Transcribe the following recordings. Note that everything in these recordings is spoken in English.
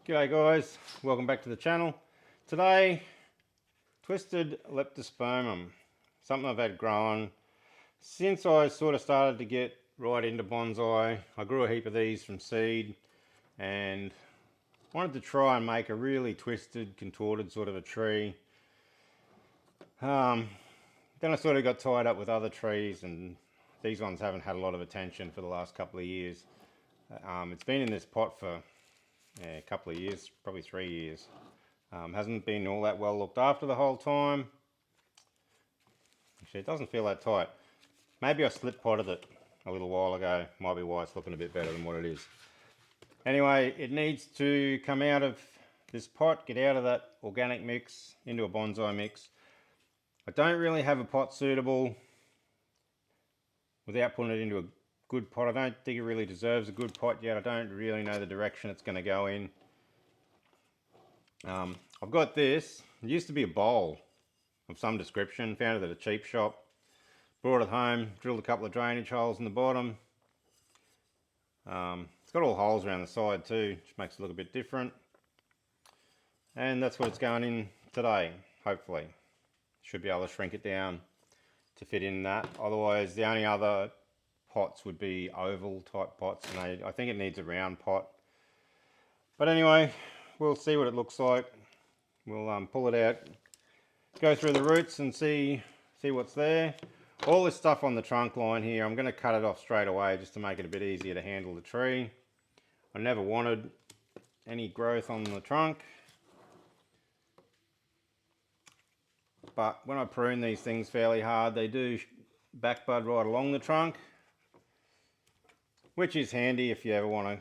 G'day guys, welcome back to the channel. Today, twisted leptospermum, something I've had growing since I sort of started to get right into bonsai. I grew a heap of these from seed and wanted to try and make a really twisted, contorted sort of a tree. Then I sort of got tied up with other trees, and these ones haven't had a lot of attention for the last couple of years. It's been in this pot for a couple of years, probably 3 years. Hasn't been all that well looked after the whole time. Actually, it doesn't feel that tight. Maybe I slip potted it a little while ago. Might be why it's looking a bit better than what it is. Anyway, it needs to come out of this pot, get out of that organic mix into a bonsai mix. I don't really have a pot suitable without putting it into a good pot. I don't think it really deserves a good pot yet. I don't really know the direction it's going to go in. I've got this. It used to be a bowl of some description. Found it at a cheap shop. Brought it home. Drilled a couple of drainage holes in the bottom. It's got all holes around the side too, which makes it look a bit different. And that's what it's going in today, hopefully. Should be able to shrink it down to fit in that. Otherwise, the only other pots would be oval type pots, and I think it needs a round pot. But anyway, we'll see what it looks like. We'll pull it out, go through the roots and see what's there. All this stuff on the trunk line here, I'm going to cut it off straight away just to make it a bit easier to handle the tree. I never wanted any growth on the trunk, but when I prune these things fairly hard, they do back bud right along the trunk, which is handy if you ever want to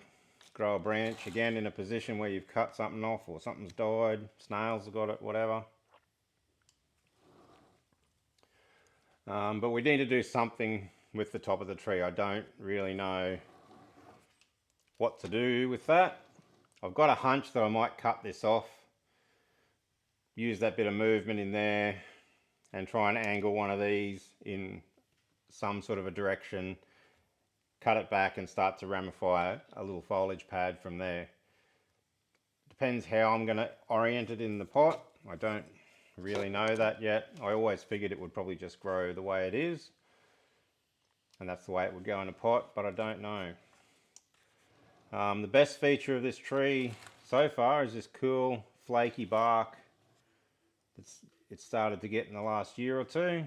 grow a branch again in a position where you've cut something off or something's died, snails have got it, whatever. But we need to do something with the top of the tree. I don't really know what to do with that. I've got a hunch that I might cut this off, use that bit of movement in there and try and angle one of these in some sort of a direction, cut it back and start to ramify a little foliage pad from there. Depends how I'm going to orient it in the pot. I don't really know that yet. I always figured it would probably just grow the way it is, and that's the way it would go in a pot, but I don't know. The best feature of this tree so far is this cool flaky bark it's started to get in the last year or two.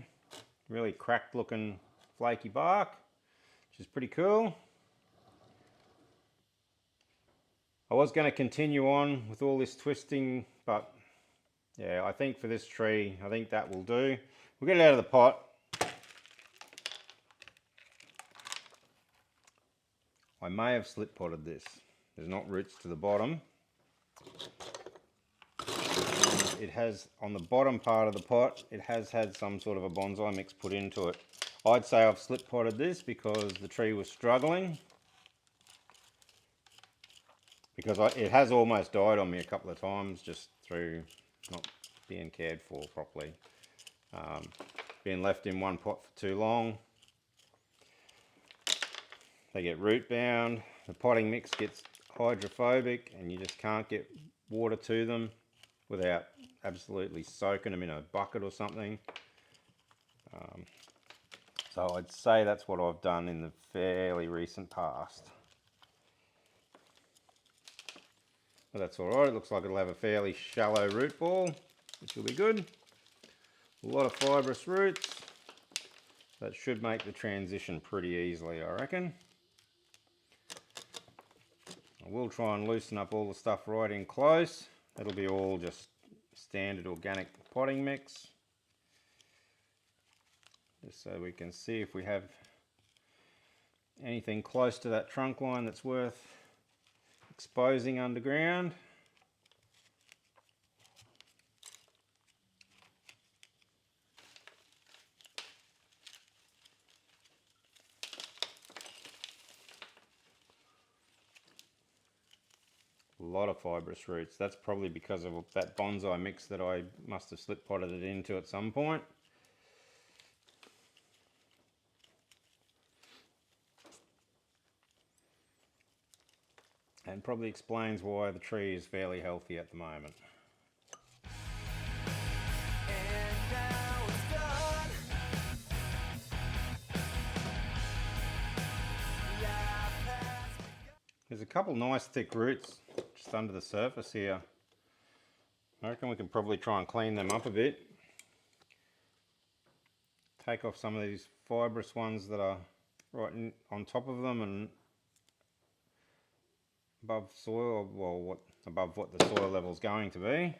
Really cracked looking flaky bark, which is pretty cool. I was going to continue on with all this twisting, but yeah, I think for this tree, I think that will do. We'll get it out of the pot. I may have slip potted this. There's not roots to the bottom. It has, on the bottom part of the pot, it has had some sort of a bonsai mix put into it. I'd say I've slip potted this because the tree was struggling. Because it has almost died on me a couple of times just through not being cared for properly. Being left in one pot for too long. They get root bound. The potting mix gets hydrophobic and you just can't get water to them without absolutely soaking them in a bucket or something. So I'd say that's what I've done in the fairly recent past. But that's alright, it looks like it'll have a fairly shallow root ball, which will be good. A lot of fibrous roots. That should make the transition pretty easily, I reckon. I will try and loosen up all the stuff right in close. It'll be all just standard organic potting mix. Just so we can see if we have anything close to that trunk line that's worth exposing underground. A lot of fibrous roots. That's probably because of that bonsai mix that I must have slip potted it into at some point. and probably explains why the tree is fairly healthy at the moment. There's a couple nice thick roots just under the surface here. I reckon we can probably try and clean them up a bit. Take off some of these fibrous ones that are right on top of them and above soil, well, above what the soil level is going to be.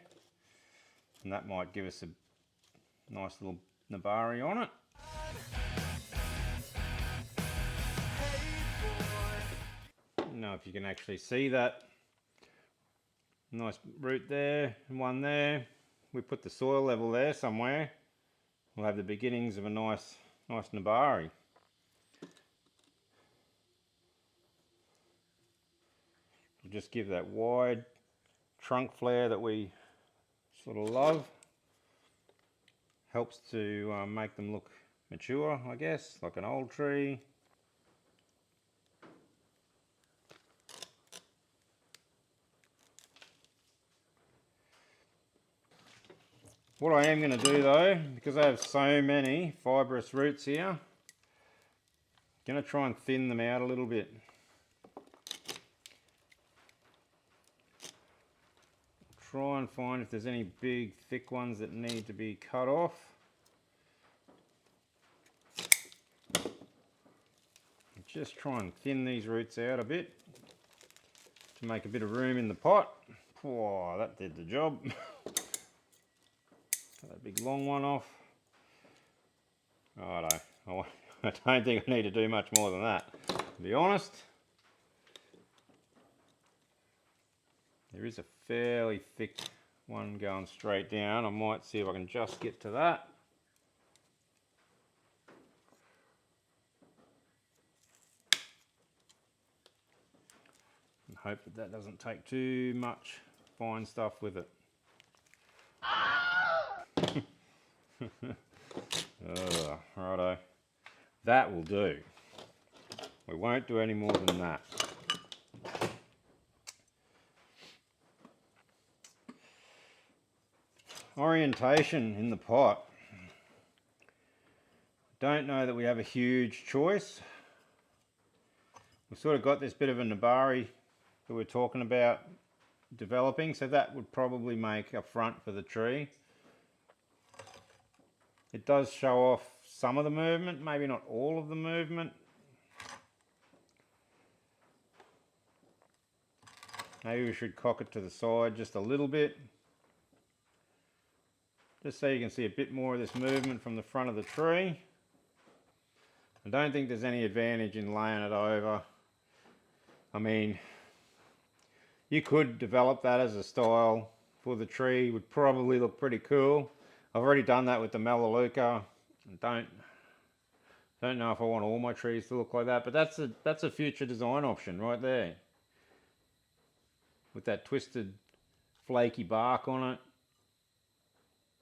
And that might give us a nice little nabari on it. I don't know if you can actually see that. Nice root there and one there. We put the soil level there somewhere. We'll have the beginnings of a nice nabari. We'll just give that wide trunk flare that we sort of love. Helps to make them look mature, I guess, like an old tree. What I am going to do though, because I have so many fibrous roots here, I'm going to try and thin them out a little bit. Try and find if there's any big thick ones that need to be cut off. Just try and thin these roots out a bit to make a bit of room in the pot. Oh, that did the job. Got that big long one off. Righto. I don't think I need to do much more than that, to be honest. There is a fairly thick one going straight down. I might see if I can just get to that. And hope that that doesn't take too much fine stuff with it. Righto. That will do. We won't do any more than that. Orientation in the pot. Don't know that we have a huge choice. We've sort of got this bit of a nabari that we're talking about developing, so that would probably make a front for the tree. It does show off some of the movement, maybe not all of the movement. Maybe we should cock it to the side just a little bit, just so you can see a bit more of this movement from the front of the tree. I don't think there's any advantage in laying it over. I mean, you could develop that as a style for the tree, would probably look pretty cool. I've already done that with the Melaleuca. Don't know if I want all my trees to look like that, but that's a future design option right there. With that twisted, flaky bark on it,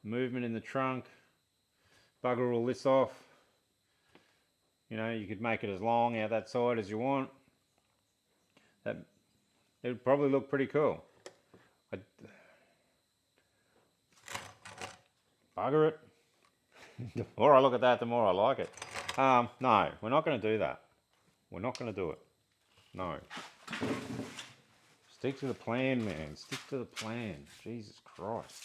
movement in the trunk, bugger all this off. You know, you could make it as long out that side as you want. It would probably look pretty cool. Bugger it. The more I look at that, the more I like it. No, we're not going to do that. We're not going to do it. No. Stick to the plan, man. Stick to the plan. Jesus Christ.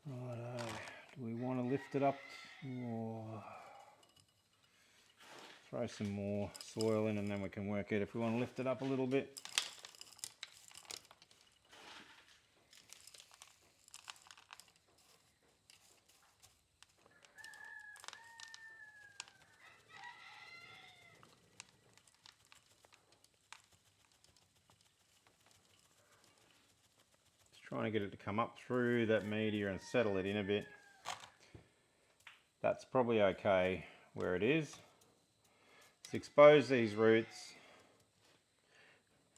Righto. Do we want to lift it up? Or throw some more soil in and then we can work it if we want to lift it up a little bit. Trying to get it to come up through that media and settle it in a bit. that's probably okay where it is. Let's expose these roots,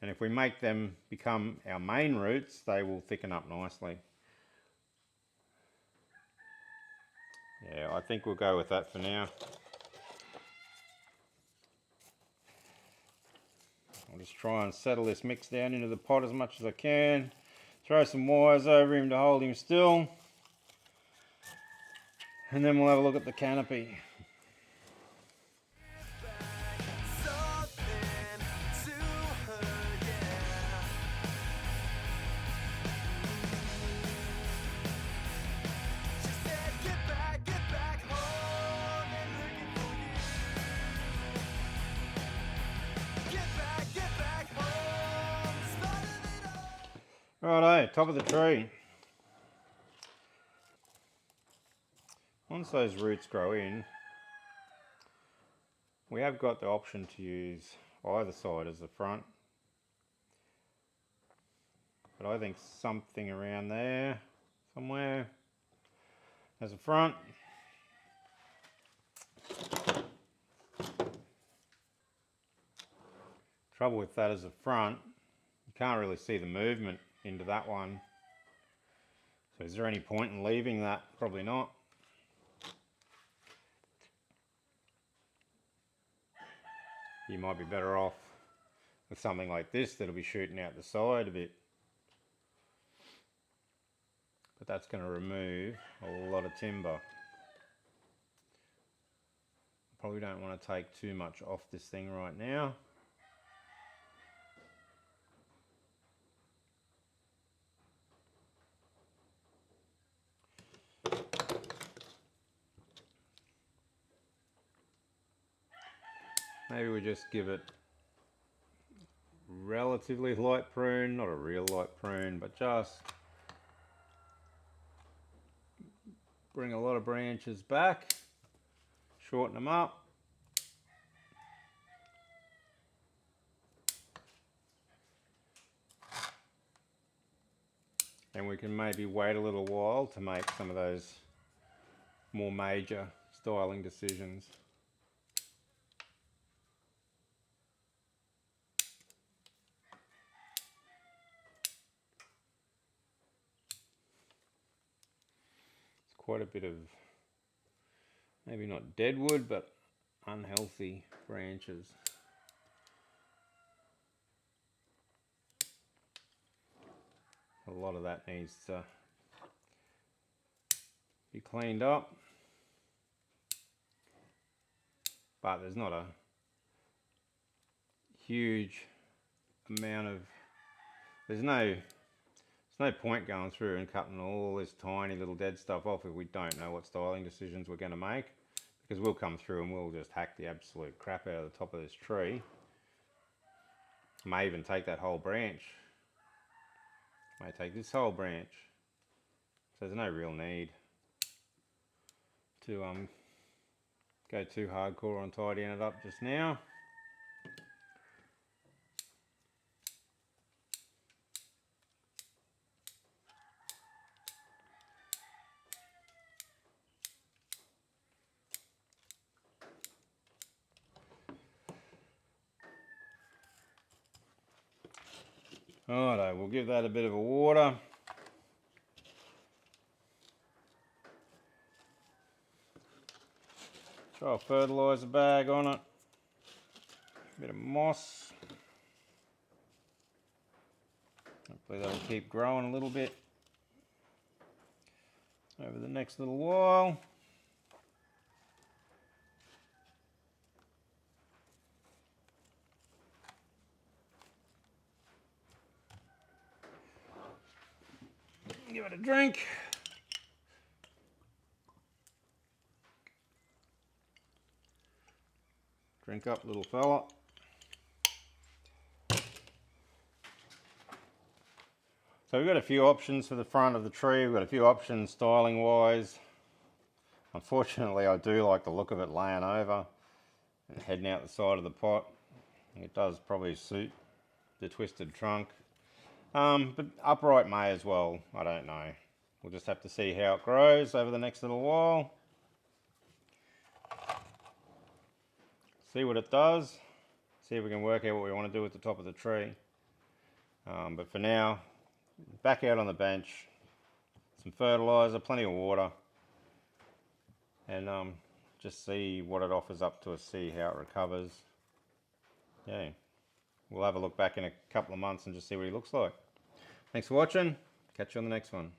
and if we make them become our main roots, they will thicken up nicely. Yeah, I think we'll go with that for now. I'll just try and settle this mix down into the pot as much as I can. Throw some wires over him to hold him still. And then we'll have a look at the canopy. Righto, top of the tree. Once those roots grow in, we have got the option to use either side as the front. But I think something around there, somewhere, as a front. Trouble with that as a front, you can't really see the movement into that one. So is there any point in leaving that? Probably not. You might be better off with something like this that'll be shooting out the side a bit. But that's going to remove a lot of timber. Probably don't want to take too much off this thing right now. Maybe we just give it relatively light prune, not a real light prune, but just bring a lot of branches back, shorten them up. And we can maybe wait a little while to make some of those more major styling decisions. Quite a bit of, maybe not dead wood, but unhealthy branches. A lot of that needs to be cleaned up, but there's not a huge amount of, there's no point going through and cutting all this tiny little dead stuff off if we don't know what styling decisions we're going to make, because we'll come through and we'll just hack the absolute crap out of the top of this tree. May even take that whole branch, may take this whole branch, so there's no real need to go too hardcore on tidying it up just now. Righto, we'll give that a bit of a water. Throw a fertiliser bag on it. A bit of moss. Hopefully that'll keep growing a little bit over the next little while. Give it a drink. Drink up, little fella. So we've got a few options for the front of the tree. We've got a few options styling wise. Unfortunately, I do like the look of it laying over and heading out the side of the pot. It does probably suit the twisted trunk. But upright may as well, I don't know. We'll just have to see how it grows over the next little while. see what it does, see if we can work out what we want to do with the top of the tree. But for now, back out on the bench, some fertilizer, plenty of water, and just see what it offers up to us, see how it recovers. Yeah, we'll have a look back in a couple of months and just see what he looks like. Thanks for watching. Catch you on the next one.